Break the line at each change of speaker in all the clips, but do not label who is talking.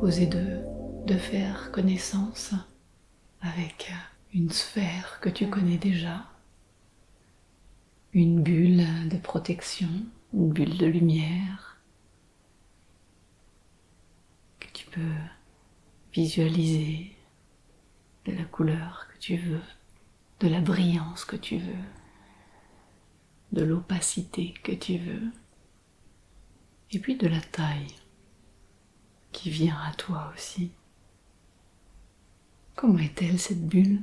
proposer de faire connaissance avec une sphère que tu connais déjà, une bulle de protection, une bulle de lumière que tu peux visualiser de la couleur que tu veux, de la brillance que tu veux, de l'opacité que tu veux, et puis de la taille qui vient à toi aussi. Comment est-elle cette bulle?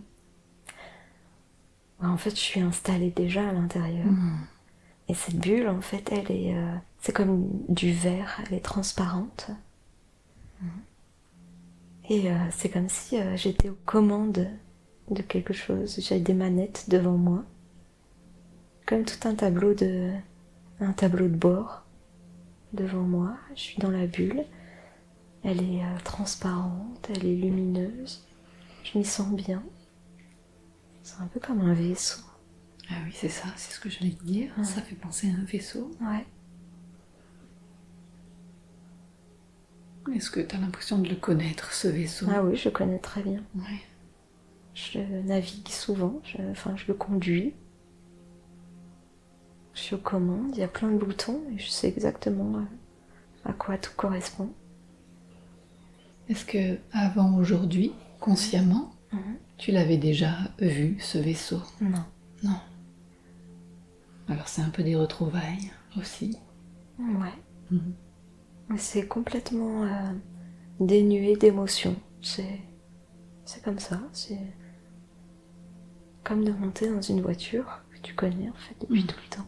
En fait, je suis installée déjà à l'intérieur. Et cette bulle, en fait, elle est... c'est comme du verre, elle est transparente. Et c'est comme si j'étais aux commandes de quelque chose. J'avais des manettes devant moi. Comme tout un tableau de bord devant moi. Je suis dans la bulle. Elle est transparente, elle est lumineuse. Je m'y sens bien. C'est un peu comme un vaisseau.
Ah oui, c'est ça, c'est ce que j'allais te dire. Ça fait penser à un vaisseau.
Ouais.
Est-ce que tu as l'impression de le connaître, ce vaisseau?
Ah oui, je le connais très bien.
Ouais.
Je le navigue souvent, je le conduis. Je suis aux commandes, il y a plein de boutons et je sais exactement à quoi tout correspond.
Est-ce que avant aujourd'hui, consciemment, tu l'avais déjà vu, ce vaisseau?
Non.
Non. Alors c'est un peu des retrouvailles aussi.
Ouais. Mais c'est complètement dénué d'émotion. C'est comme ça, c'est comme de monter dans une voiture que tu connais en fait depuis tout le temps.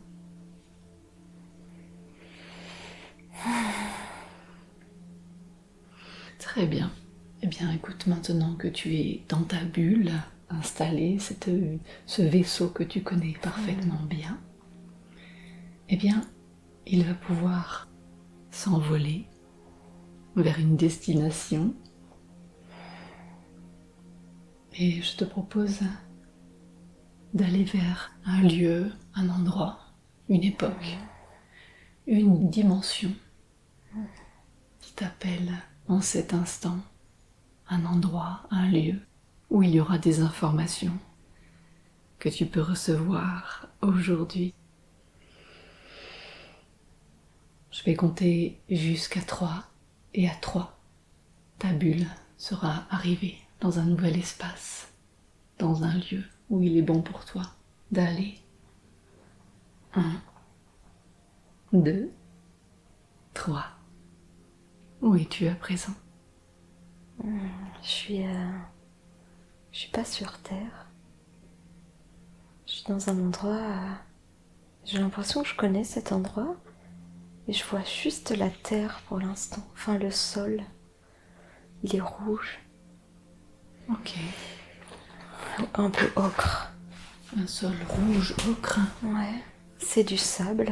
Très bien. Eh bien, écoute, maintenant que tu es dans ta bulle, installée, ce vaisseau que tu connais parfaitement bien, eh bien, il va pouvoir s'envoler vers une destination. Et je te propose d'aller vers un lieu, un endroit, une époque, une dimension qui t'appelle en cet instant, un endroit, un lieu où il y aura des informations que tu peux recevoir aujourd'hui. Je vais compter jusqu'à 3 et à 3, ta bulle sera arrivée dans un nouvel espace, dans un lieu où il est bon pour toi d'aller. 1, 2, 3. Où es-tu à présent?
Je suis pas sur Terre. Je suis dans un endroit... j'ai l'impression que je connais cet endroit. Et je vois juste la terre pour l'instant. Enfin, le sol. Il est rouge.
Ok.
Un peu ocre.
Un sol rouge ocre.
Ouais. C'est du sable.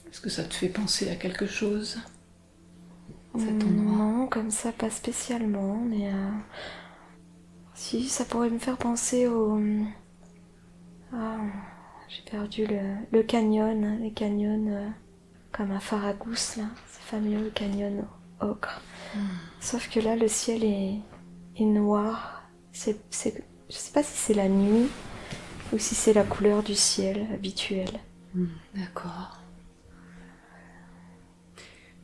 Est-ce que ça te fait penser à quelque chose, cet endroit?
Non, comme ça, pas spécialement. Mais si, ça pourrait me faire penser au... j'ai perdu le canyon. Les canyons comme à Faragousse, là. C'est fameux, le canyon ocre. Sauf que là, le ciel est noir. Je sais pas si c'est la nuit ou si c'est la couleur du ciel habituelle.
D'accord.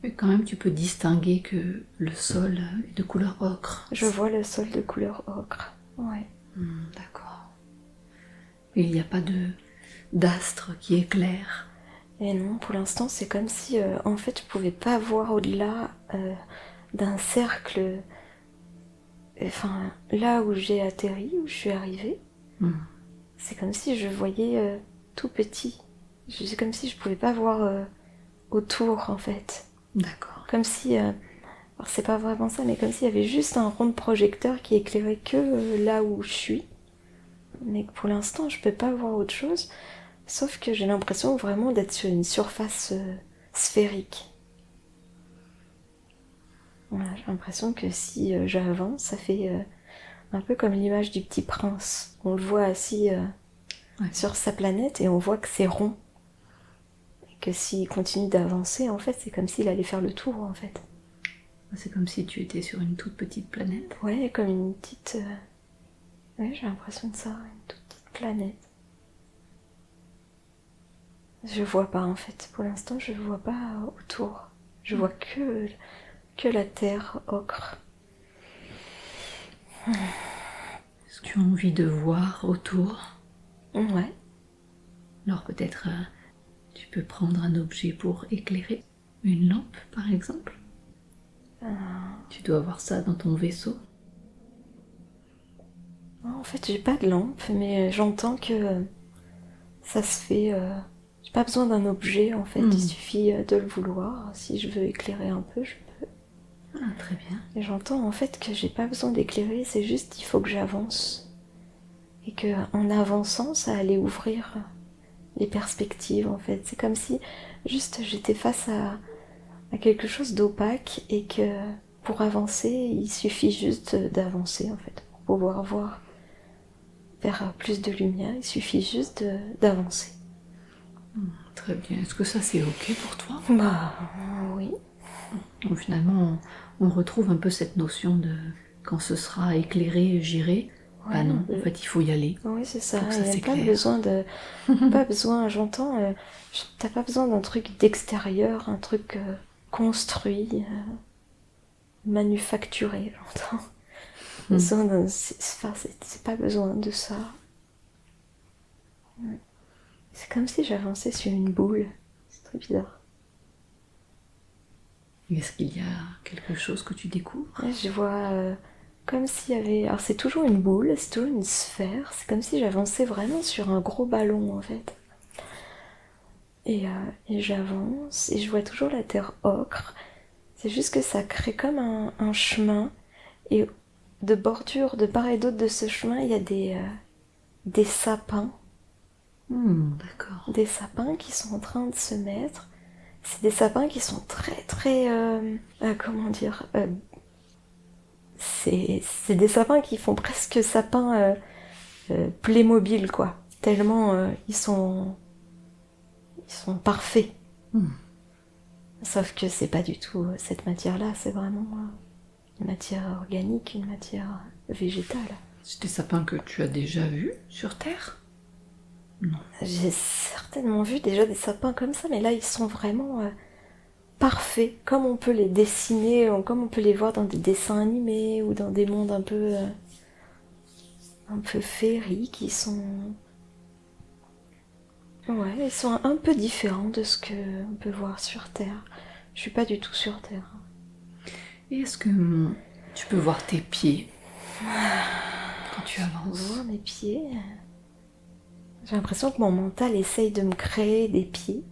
Mais quand même, tu peux distinguer que le sol est de couleur ocre.
Je vois le sol de couleur ocre. Ouais.
D'accord. Et il n'y a pas d'astre qui éclaire.
Et non, pour l'instant, c'est comme si, en fait, je pouvais pas voir au-delà d'un cercle. Enfin, là où j'ai atterri, où je suis arrivée, c'est comme si je voyais tout petit. C'est comme si je pouvais pas voir autour, en fait.
D'accord.
Comme si... alors, c'est pas vraiment ça, mais comme s'il y avait juste un rond de projecteur qui éclairait que là où je suis. Mais que pour l'instant, je peux pas voir autre chose. Sauf que j'ai l'impression vraiment d'être sur une surface sphérique. Voilà, j'ai l'impression que si j'avance, ça fait un peu comme l'image du Petit Prince. On le voit assis sur sa planète et on voit que c'est rond. Et que s'il continue d'avancer, en fait, c'est comme s'il allait faire le tour, en fait.
C'est comme si tu étais sur une toute petite planète.
Ouais, comme une petite... Ouais, j'ai l'impression de ça, une toute petite planète. Je vois pas en fait, pour l'instant je vois pas autour. Je vois que la terre ocre.
Est-ce que tu as envie de voir autour?
Ouais.
Alors peut-être tu peux prendre un objet pour éclairer. Une lampe par exemple. Tu dois avoir ça dans ton vaisseau.
En fait, j'ai pas de lampe, mais j'entends que ça se fait. J'ai pas besoin d'un objet en fait, il suffit de le vouloir. Si je veux éclairer un peu, je peux.
Ah, très bien.
Et j'entends en fait que j'ai pas besoin d'éclairer, c'est juste il faut que j'avance. Et que en avançant, ça allait ouvrir les perspectives en fait. C'est comme si juste j'étais face à quelque chose d'opaque et que pour avancer, il suffit juste d'avancer en fait. Pour pouvoir voir vers plus de lumière, il suffit juste d'avancer.
Très bien. Est-ce que ça c'est ok pour toi?
Bah oui.
Donc, finalement, on retrouve un peu cette notion de quand ce sera éclairé, j'irai.
Ouais,
Bah non, en fait, il faut y aller.
oui, c'est ça.
Pour que ça
Il n'y a pas
s'éclaire.
besoin de. Pas besoin, j'entends. T'as pas besoin d'un truc d'extérieur, un truc construit, manufacturé, j'entends. Besoin c'est pas besoin de ça. C'est comme si j'avançais sur une boule. C'est très bizarre.
Est-ce qu'il y a quelque chose que tu découvres?
Et je vois comme s'il y avait. Alors c'est toujours une boule, c'est toujours une sphère. C'est comme si j'avançais vraiment sur un gros ballon en fait. Et j'avance et je vois toujours la terre ocre. C'est juste que ça crée comme un chemin. Et de bordure de part et d'autre de ce chemin, il y a des sapins.
D'accord.
Des sapins qui sont en train de se mettre. C'est des sapins qui sont très très... comment dire c'est des sapins qui font presque sapins Playmobil, quoi. Tellement ils sont parfaits. Sauf que c'est pas du tout cette matière-là, c'est vraiment une matière organique, une matière végétale.
C'est des sapins que tu as déjà vus sur Terre? Non.
J'ai certainement vu déjà des sapins comme ça, mais là ils sont vraiment parfaits, comme on peut les dessiner, comme on peut les voir dans des dessins animés ou dans des mondes un peu féeriques. Ouais, ils sont un peu différents de ce qu'on peut voir sur Terre. Je suis pas du tout sur Terre.
Et est-ce que tu peux voir tes pieds quand tu avances?
Voir mes pieds. J'ai l'impression que mon mental essaye de me créer des pieds.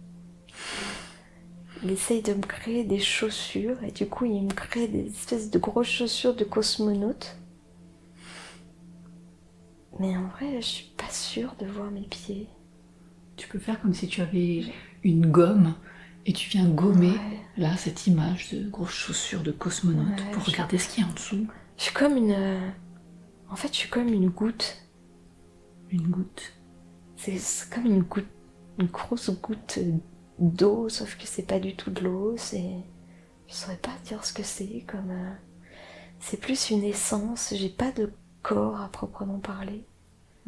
Il essaye de me créer des chaussures et du coup il me crée des espèces de grosses chaussures de cosmonaute. Mais en vrai, je suis pas sûre de voir mes pieds.
Tu peux faire comme si tu avais une gomme et tu viens gommer là cette image de grosses chaussures de cosmonaute pour regarder ce qu'il y a en dessous.
Je suis comme une... En fait, je suis comme une goutte.
Une goutte.
C'est comme une goutte, une grosse goutte d'eau, sauf que c'est pas du tout de l'eau, c'est... Je saurais pas dire ce que c'est, comme... C'est plus une essence, j'ai pas de corps à proprement parler.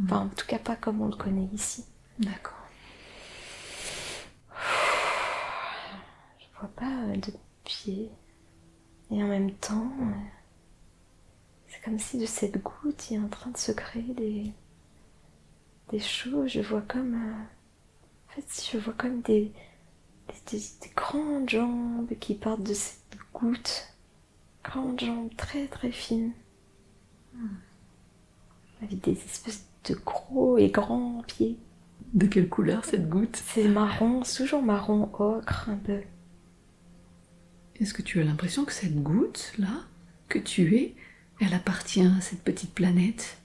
Enfin, en tout cas pas comme on le connaît ici.
D'accord.
Je vois pas de pieds. Et en même temps, c'est comme si de cette goutte, il est en train de se créer des choses. Je vois comme... En fait, je vois comme des grandes jambes qui partent de cette goutte. Grandes jambes très très fines. Avec des espèces de gros et grands pieds.
De quelle couleur cette goutte?
C'est marron, c'est toujours marron ocre un peu.
Est-ce que tu as l'impression que cette goutte là, que tu es, elle appartient à cette petite planète?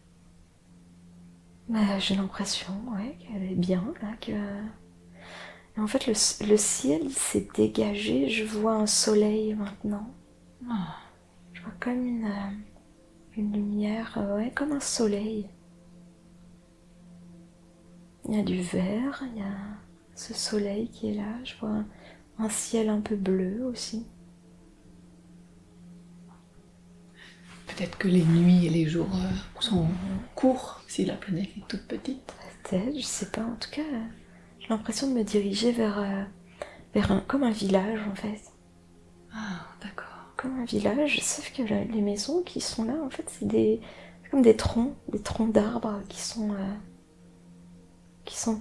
J'ai l'impression, ouais, qu'elle est bien, là, que... Et en fait, le ciel s'est dégagé, je vois un soleil maintenant. Je vois comme une lumière, ouais, comme un soleil. Il y a du vert, il y a ce soleil qui est là, je vois un ciel un peu bleu aussi.
Peut-être que les nuits et les jours sont courts si la planète est toute petite.
Peut-être, je sais pas. En tout cas, j'ai l'impression de me diriger vers comme un village en fait.
Ah, d'accord.
Comme un village, sauf que les maisons qui sont là, en fait, c'est comme des troncs d'arbres qui sont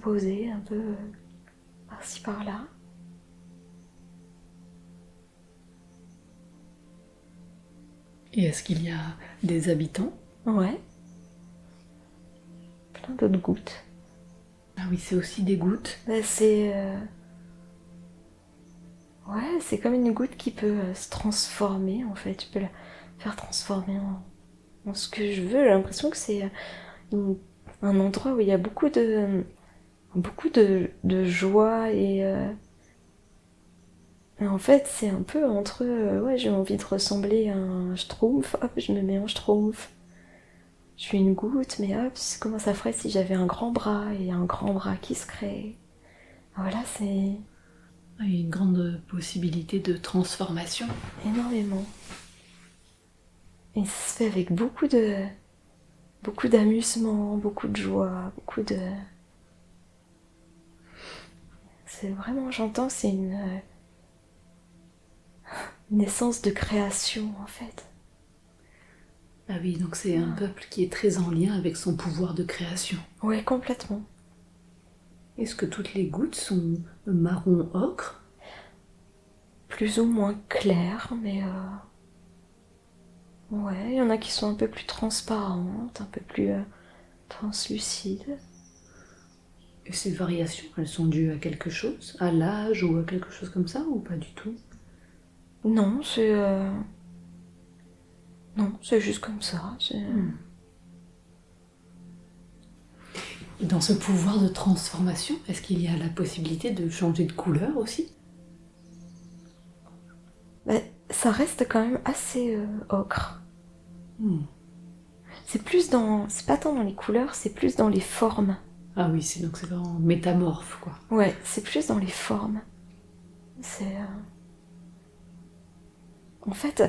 posés un peu par-ci par-là.
Et est-ce qu'il y a des habitants?
Ouais, plein d'autres gouttes.
Ah oui, c'est aussi des gouttes.
Bah, ouais, c'est comme une goutte qui peut se transformer, en fait. Tu peux la faire transformer en ce que je veux. J'ai l'impression que c'est un endroit où il y a beaucoup de joie et en fait, c'est un peu entre ouais, j'ai envie de ressembler à un schtroumpf, hop, je me mets en schtroumpf. Je suis une goutte, mais hop, comment ça ferait si j'avais un grand bras et un grand bras qui se crée. Voilà, c'est
Ah, il y a une grande possibilité de transformation.
énormément. Et ça se fait avec beaucoup d'amusement, beaucoup de joie, c'est vraiment, j'entends, c'est une essence de création, en fait.
Ah oui, donc c'est un peuple qui est très en lien avec son pouvoir de création.
Ouais, complètement.
Est-ce que toutes les gouttes sont marron ocre?
Plus ou moins clair, mais ouais, il y en a qui sont un peu plus transparentes, un peu plus translucides.
Et ces variations, elles sont dues à quelque chose? À l'âge ou à quelque chose comme ça, ou pas du tout?
Non, non, c'est juste comme ça.
Et dans ce pouvoir de transformation, est-ce qu'il y a la possibilité de changer de couleur aussi?
Bah, ça reste quand même assez ocre. C'est pas tant dans les couleurs, c'est plus dans les formes.
Ah oui, donc c'est vraiment métamorphe, quoi.
Ouais, c'est plus dans les formes. En fait,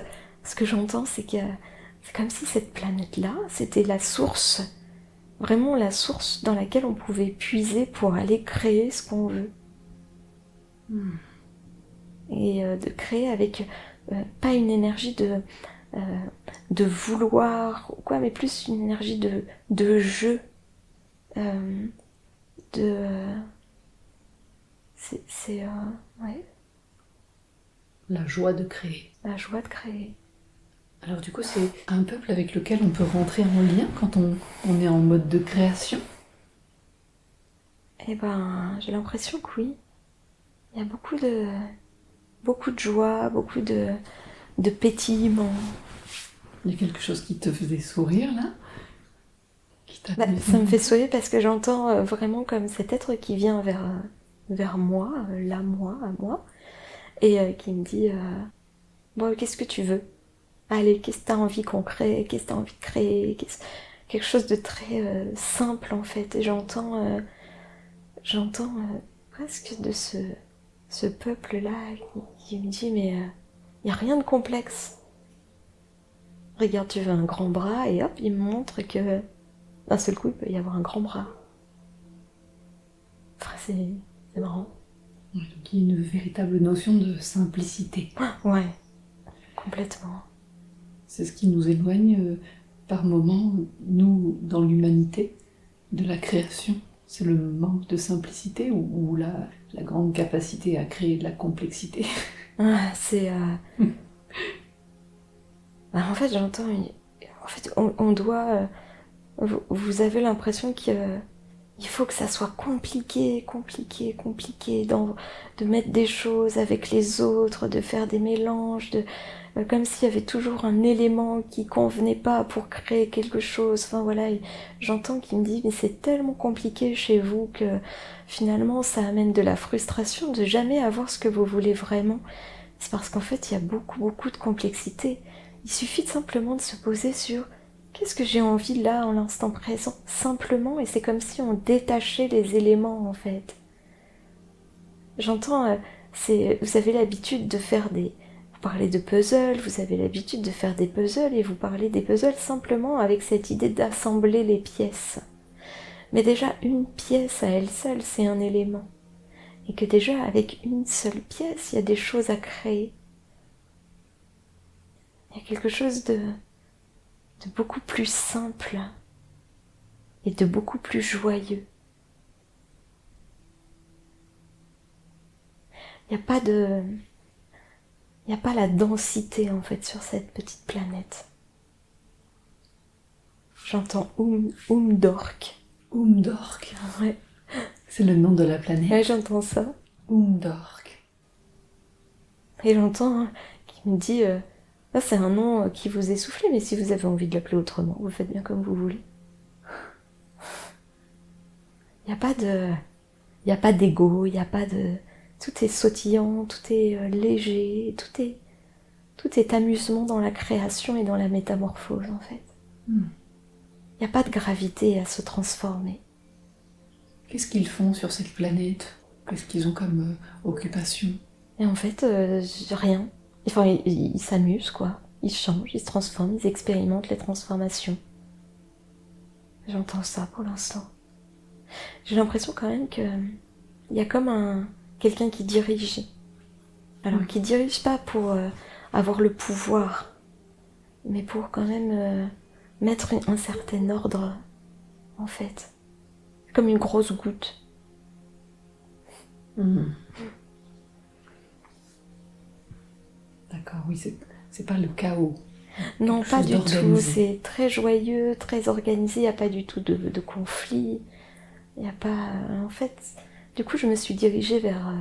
ce que j'entends, c'est que c'est comme si cette planète-là, c'était la source, vraiment la source dans laquelle on pouvait puiser pour aller créer ce qu'on veut. Et de créer avec pas une énergie de vouloir ou quoi, mais plus une énergie de jeu, de ouais,
La joie de créer.
la joie de créer.
Alors du coup, c'est un peuple avec lequel on peut rentrer en lien quand on est en mode de création?
Eh ben, j'ai l'impression que oui. Il y a beaucoup de joie, beaucoup de pétillement.
Il y a quelque chose qui te faisait sourire, là?
Bah, ça me fait sourire parce que j'entends vraiment comme cet être qui vient vers moi, moi, à moi, et qui me dit bon, qu'est-ce que tu veux? Allez, qu'est-ce que t'as envie qu'on crée? Qu'est-ce que t'as envie de créer? Quelque chose de très simple en fait. Et j'entends presque de ce peuple-là qui me dit mais il n'y a rien de complexe. Regarde, tu veux un grand bras et hop, il me montre que d'un seul coup, il peut y avoir un grand bras. Enfin, c'est marrant.
Donc il y a une véritable notion de simplicité.
Ouais, complètement.
C'est ce qui nous éloigne par moments, nous, dans l'humanité, de la création. C'est le manque de simplicité ou la grande capacité à créer de la complexité.
Ah, c'est... Bah, en fait, j'entends... En fait, on doit... vous avez l'impression qu'il faut que ça soit compliqué, de mettre des choses avec les autres, de faire des mélanges, comme s'il y avait toujours un élément qui convenait pas pour créer quelque chose. Enfin voilà, j'entends qu'il me dit mais c'est tellement compliqué chez vous que finalement ça amène de la frustration de jamais avoir ce que vous voulez vraiment. C'est parce qu'en fait il y a beaucoup de complexité. Il suffit simplement de se poser sur qu'est-ce que j'ai envie là, en l'instant présent, simplement, et c'est comme si on détachait les éléments, en fait. J'entends, vous avez l'habitude de faire parlez de puzzles, vous avez l'habitude de faire des puzzles et vous parlez des puzzles simplement avec cette idée d'assembler les pièces. Mais déjà, une pièce à elle seule, c'est un élément. Et que déjà, avec une seule pièce, il y a des choses à créer. Il y a quelque chose de beaucoup plus simple et de beaucoup plus joyeux. Il n'y a pas la densité en fait sur cette petite planète. J'entends Umdork.
Umdork.
Ouais.
C'est le nom de la planète.
Ouais, j'entends ça.
Umdork.
Et j'entends qui me dit ça c'est un nom qui vous est soufflé, mais si vous avez envie de l'appeler autrement, vous faites bien comme vous voulez. Il n'y a pas d'ego, il n'y a pas de... Tout est sautillant, tout est léger, tout est amusement dans la création et dans la métamorphose en fait. Il n'y a pas de gravité à se transformer.
Qu'est-ce qu'ils font sur cette planète? Qu'est-ce qu'ils ont comme occupation?
Et en fait, rien. Enfin, ils s'amusent quoi. Ils changent, ils se transforment, ils expérimentent les transformations. J'entends ça pour l'instant. J'ai l'impression quand même que il y a comme quelqu'un qui dirige. Alors qui dirige pas pour avoir le pouvoir, mais pour quand même mettre un certain ordre, en fait. Comme une grosse goutte.
D'accord, oui, c'est pas le chaos.
Non,
Quelque
pas
chose
du
d'organisé.
tout. C'est très joyeux, très organisé. Il n'y a pas du tout de conflit. Il n'y a pas... En fait, du coup, je me suis dirigée vers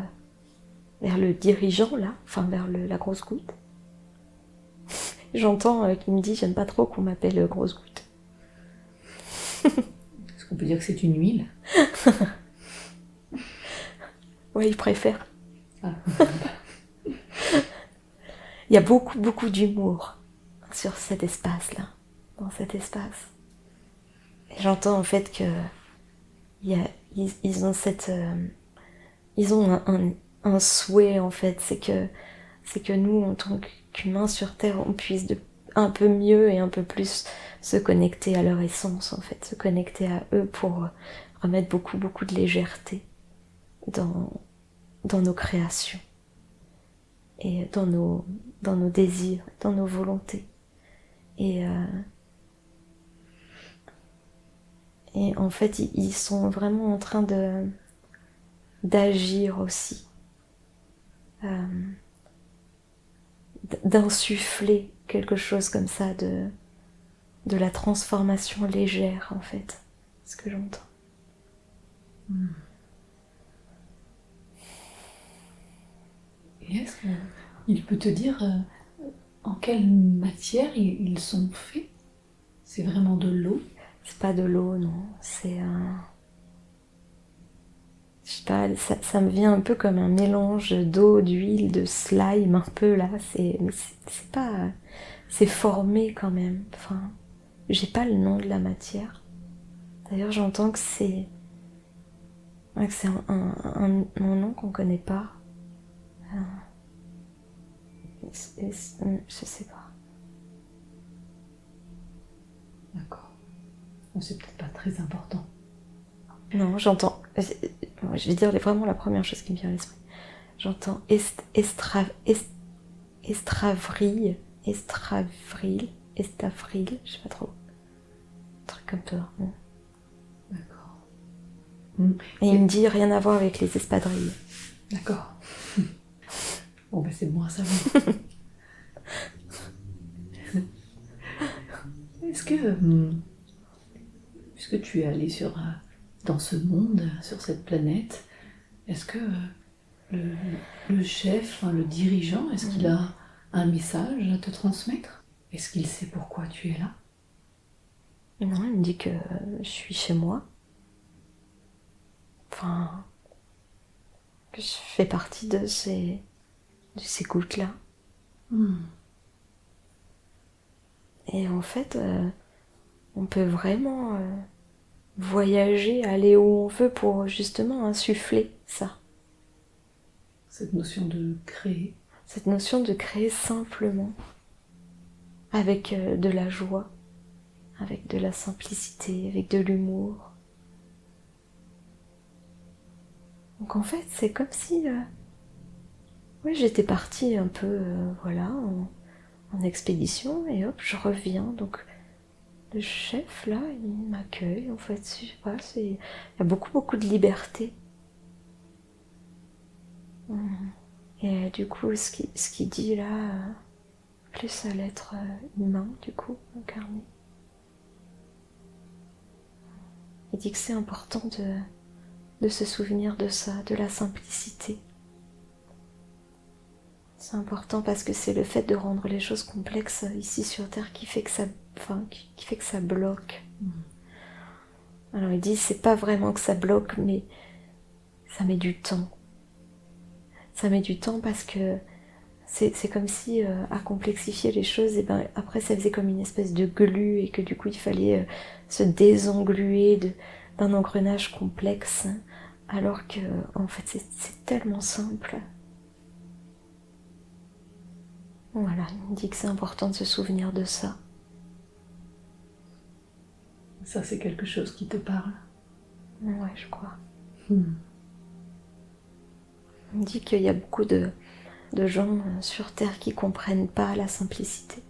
le dirigeant, là. Enfin, vers la grosse goutte. J'entends qu'il me dit, j'aime pas trop qu'on m'appelle grosse goutte.
Est-ce qu'on peut dire que c'est une huile?
Ouais, il préfère.
Ah.
Il y a beaucoup, beaucoup d'humour sur cet espace-là, dans cet espace. Et j'entends en fait que ils ont ils ont un souhait en fait, c'est que nous, en tant qu'humains sur Terre, on puisse un peu mieux et un peu plus se connecter à leur essence en fait, se connecter à eux pour remettre beaucoup, beaucoup de légèreté dans nos créations et dans nos désirs, dans nos volontés. Et en fait, ils sont vraiment en train d'agir aussi, d'insuffler quelque chose comme ça, de la transformation légère, en fait, ce que j'entends.
Et est-ce qu'il peut te dire en quelle matière ils sont faits? C'est vraiment de l'eau?
C'est pas de l'eau, non. C'est je sais pas, ça me vient un peu comme un mélange d'eau, d'huile, de slime, un peu là. C'est pas... C'est formé quand même. Enfin, j'ai pas le nom de la matière. D'ailleurs, j'entends que c'est un nom qu'on connaît pas. Je sais pas.
D'accord. Bon, c'est peut-être pas très important.
Non, j'entends... Je vais dire vraiment la première chose qui me vient à l'esprit. J'entends estravril, je sais pas trop. Un truc comme ça.
D'accord.
Et il me dit rien à voir avec les espadrilles.
D'accord. Bon, ben c'est bon à savoir. Est-ce que, puisque tu es allé dans ce monde, sur cette planète, est-ce que le chef, le dirigeant, est-ce qu'il a un message à te transmettre? Est-ce qu'il sait pourquoi tu es là?
Non, il me dit que je suis chez moi. Enfin, que je fais partie de ces gouttes-là. Et en fait, on peut vraiment voyager, aller où on veut pour justement insuffler ça.
Cette notion de créer.
Cette notion de créer simplement, avec de la joie, avec de la simplicité, avec de l'humour. Donc en fait, c'est comme si ouais, j'étais partie un peu voilà, en expédition et hop, je reviens. Donc le chef là, il m'accueille en fait, je sais pas, il y a beaucoup de liberté. Et du coup, ce qu'il dit là, plus à l'être humain, du coup, incarné. Il dit que c'est important de se souvenir de ça, de la simplicité. C'est important parce que c'est le fait de rendre les choses complexes ici sur Terre qui fait que ça bloque. Alors il dit c'est pas vraiment que ça bloque, mais ça met du temps. Ça met du temps parce que c'est comme si à complexifier les choses, et ben après ça faisait comme une espèce de glu et que du coup il fallait se désengluer d'un engrenage complexe, alors que en fait c'est tellement simple. Voilà, il me dit que c'est important de se souvenir de ça.
Ça, c'est quelque chose qui te parle?
Ouais, je crois. Il me dit qu'il y a beaucoup de gens sur Terre qui comprennent pas la simplicité,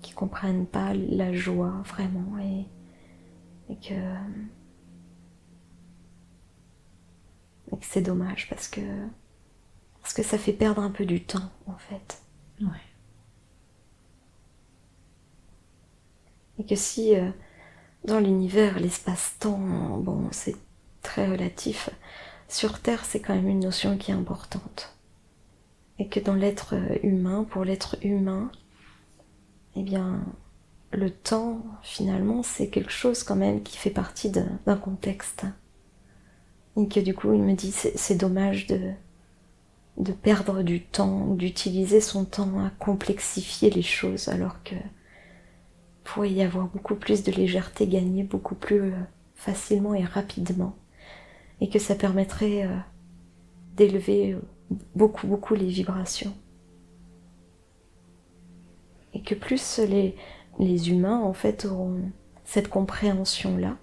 qui comprennent pas la joie vraiment, et que c'est dommage parce que ça fait perdre un peu du temps en fait.
Ouais.
Et que si dans l'univers, l'espace-temps, bon, c'est très relatif, sur Terre, c'est quand même une notion qui est importante. Et que dans l'être humain, pour l'être humain, eh bien, le temps, finalement, c'est quelque chose quand même qui fait partie d'un contexte. Et que du coup, il me dit, c'est dommage de perdre du temps, ou d'utiliser son temps à complexifier les choses, alors que pourrait y avoir beaucoup plus de légèreté gagnée, beaucoup plus facilement et rapidement. Et que ça permettrait d'élever beaucoup les vibrations. Et que plus les humains, en fait, auront cette compréhension-là,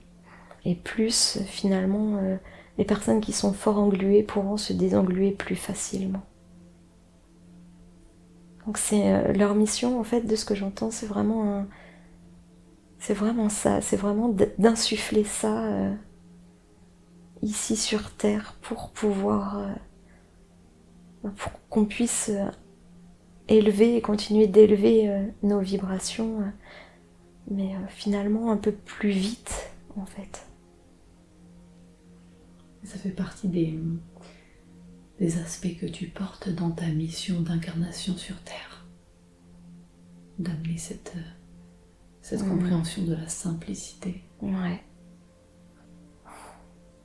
et plus, finalement, les personnes qui sont fort engluées pourront se désengluer plus facilement. Donc c'est leur mission, en fait, de ce que j'entends, c'est vraiment ça, c'est vraiment d'insuffler ça ici sur Terre pour pouvoir, pour qu'on puisse élever et continuer d'élever nos vibrations, mais finalement un peu plus vite, en fait.
Ça fait partie des aspects que tu portes dans ta mission d'incarnation sur Terre. D'amener cette compréhension de la simplicité.
Ouais.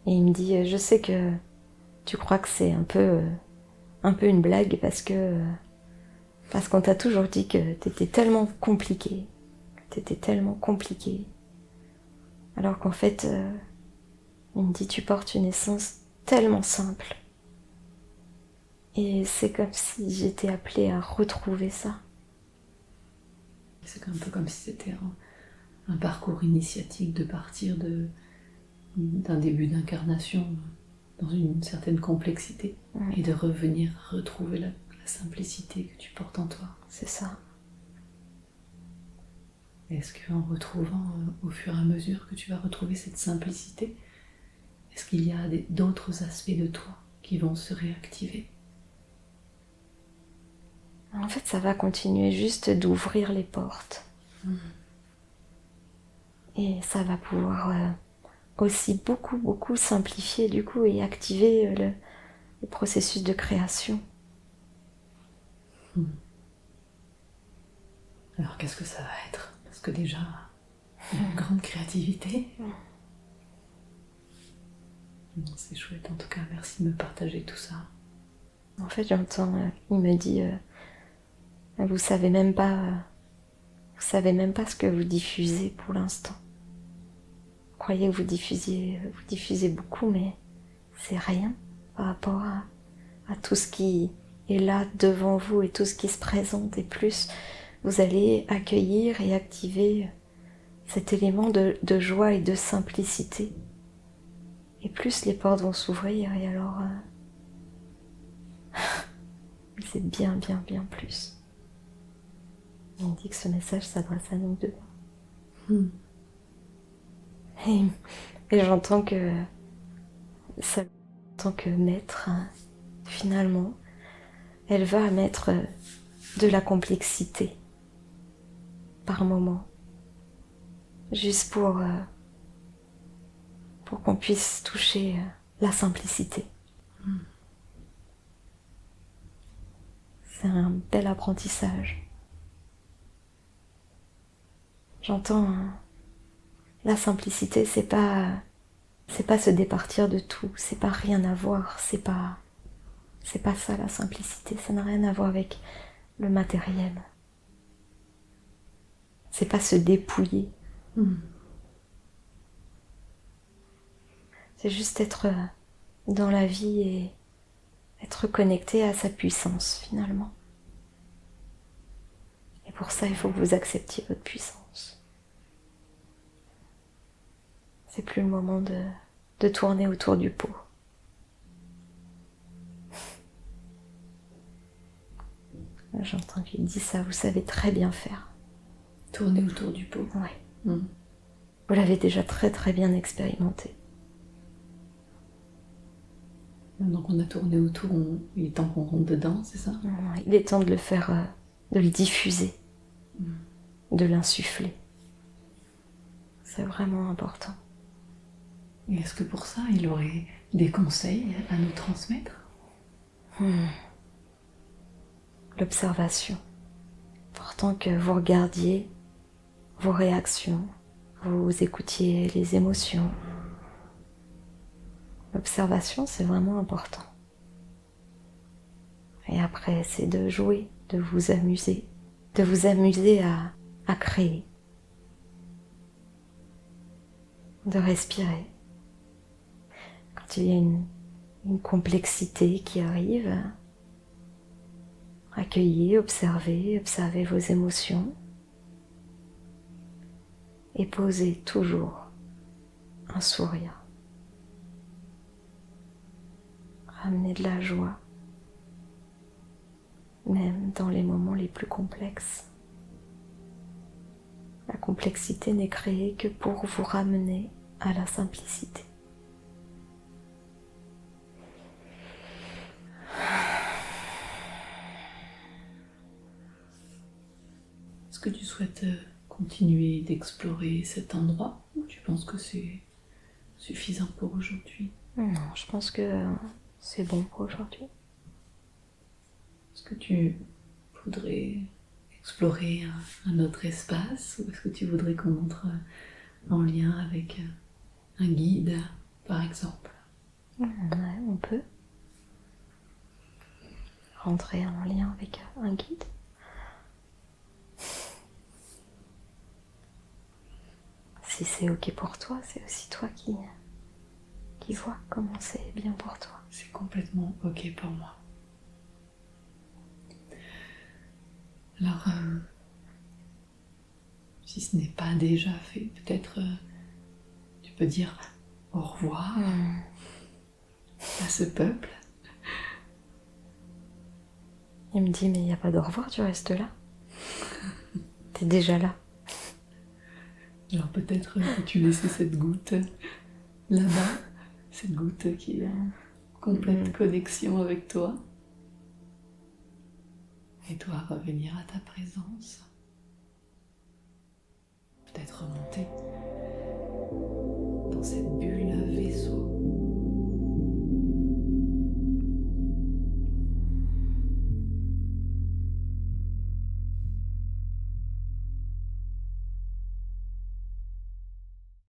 Et il me dit, je sais que tu crois que c'est un peu une blague parce qu'on t'a toujours dit que t'étais tellement compliqué, alors qu'en fait, il me dit, tu portes une essence tellement simple. Et c'est comme si j'étais appelée à retrouver ça.
C'est un peu comme si c'était un parcours initiatique de partir d'un début d'incarnation dans une certaine complexité et de revenir retrouver la simplicité que tu portes en toi.
C'est ça.
Est-ce qu'en retrouvant, au fur et à mesure que tu vas retrouver cette simplicité, est-ce qu'il y a d'autres aspects de toi qui vont se réactiver?
En fait, ça va continuer juste d'ouvrir les portes. Et ça va pouvoir aussi beaucoup simplifier du coup et activer le processus de création.
Alors qu'est-ce que ça va être? Parce que déjà, une grande créativité. C'est chouette en tout cas, merci de me partager tout ça.
En fait, j'entends, il me dit, vous savez même pas ce que vous diffusez pour l'instant. Vous croyez que vous diffusez beaucoup, mais c'est rien par rapport à tout ce qui est là devant vous et tout ce qui se présente, et plus vous allez accueillir et activer cet élément de joie et de simplicité. Et plus les portes vont s'ouvrir, et alors c'est bien, bien, bien plus. On dit que ce message s'adresse à nous deux. Et, et j'entends que ça, en tant que maître, finalement, elle va mettre de la complexité par moment, juste pour qu'on puisse toucher la simplicité. C'est un bel apprentissage. J'entends la simplicité, c'est pas se départir de tout, c'est pas rien avoir, c'est pas ça la simplicité, ça n'a rien à voir avec le matériel. C'est pas se dépouiller. C'est juste être dans la vie et être connecté à sa puissance finalement. Et pour ça, il faut que vous acceptiez votre puissance. C'est plus le moment de tourner autour du pot. J'entends qu'il dit ça, vous savez très bien faire.
Tourner autour du pot.
Ouais. Vous l'avez déjà très très bien expérimenté.
Maintenant qu'on a tourné autour, il est temps qu'on rentre dedans, c'est ça?
Il est temps de le faire, de le diffuser, de l'insuffler. C'est vraiment important.
Et est-ce que pour ça, il aurait des conseils à nous transmettre?
L'observation. Important que vous regardiez vos réactions, vous écoutiez les émotions. L'observation, c'est vraiment important. Et après, c'est de jouer, de vous amuser à créer, de respirer. Quand il y a une complexité qui arrive, accueillez, observez vos émotions et posez toujours un sourire. Ramenez de la joie, même dans les moments les plus complexes. La complexité n'est créée que pour vous ramener à la simplicité.
Est-ce que tu souhaites continuer d'explorer cet endroit ou tu penses que c'est suffisant pour aujourd'hui?
Non, je pense que c'est bon pour aujourd'hui.
Est-ce que tu voudrais explorer un autre espace ou est-ce que tu voudrais qu'on entre en lien avec un guide, par exemple?
Ouais, on peut rentrer en lien avec un guide. Si c'est ok pour toi, c'est aussi toi qui vois comment c'est bien pour toi.
C'est complètement ok pour moi. Alors, si ce n'est pas déjà fait, peut-être tu peux dire au revoir à ce peuple.
Il me dit, mais il n'y a pas de au revoir, tu restes là. T'es déjà là.
Alors peut-être que tu laisses cette goutte là-bas, cette goutte qui est en complète connexion avec toi. Et toi revenir à ta présence. Peut-être remonter dans cette bulle